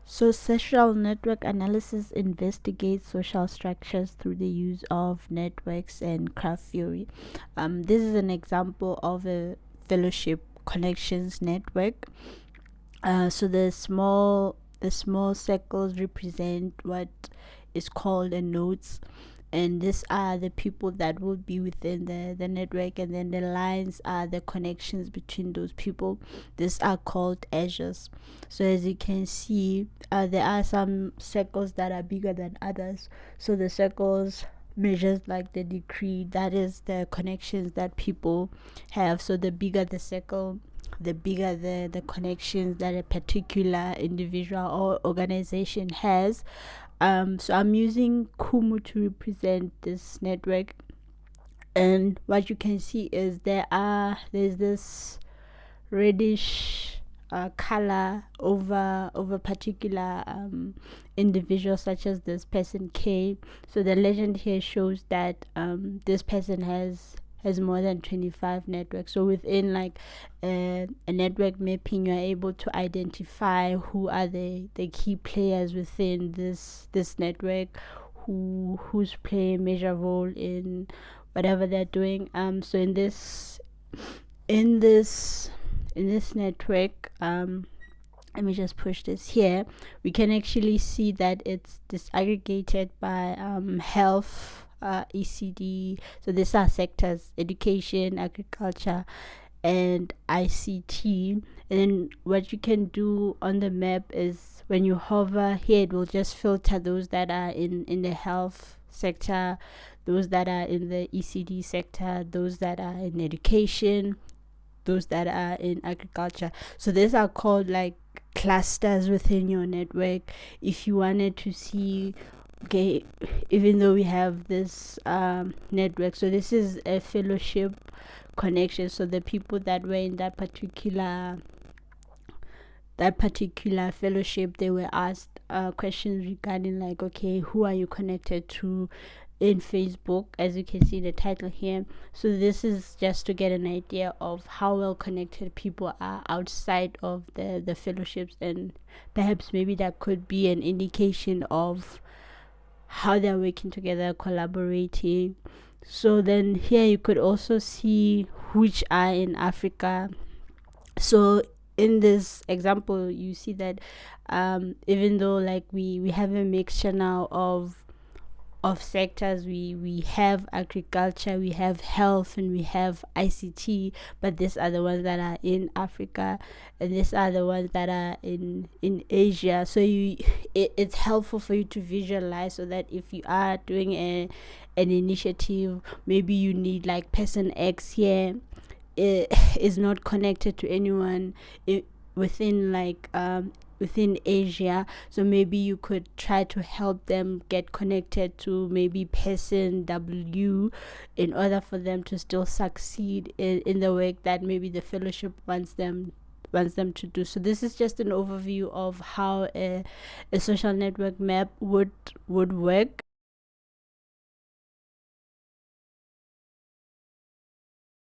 So, social network analysis investigates social structures through the use of networks and craft theory. This is an example of a fellowship connections network. So the small circles represent what is called a nodes, and these are the people that will be within the network, and then the lines are the connections between those people. These are called edges. So as you can see, there are some circles that are bigger than others. So the circles measures like the degree, that is the connections that people have. So the bigger the circle, the bigger the connections that a particular individual or organization has. So I'm using Kumu to represent this network, and what you can see is there's this reddish color over particular individuals, such as this person K. So the legend here shows that this person has more than 25 networks. So within like a network mapping, you're able to identify who are the key players within this network, who's playing a major role in whatever they're doing. So in this network, let me just push this here. We can actually see that it's disaggregated by health, ECD. So these are sectors: education, agriculture, and ICT. And then what you can do on the map is, when you hover here, it will just filter those that are in the health sector, those that are in the ECD sector, those that are in education, those that are in agriculture. So these are called like clusters within your network. If you wanted to see, okay, even though we have this network, so this is a fellowship connection. So the people that were in that particular fellowship, they were asked questions regarding like, okay, who are you connected to in Facebook, as you can see the title here. So this is just to get an idea of how well connected people are outside of the fellowships, and perhaps maybe that could be an indication of how they're working together, collaborating. So then here you could also see which are in Africa. So in this example, you see that even though like we have a mixture now of sectors, we have agriculture, we have health, and we have ICT, but these are the ones that are in Africa, and these are the ones that are in Asia. So it's helpful for you to visualize, so that if you are doing an initiative, maybe you need like person X here, it is not connected to anyone within like within Asia. So maybe you could try to help them get connected to maybe person W, in order for them to still succeed in the work that maybe the fellowship wants them to do. So this is just an overview of how a social network map would work.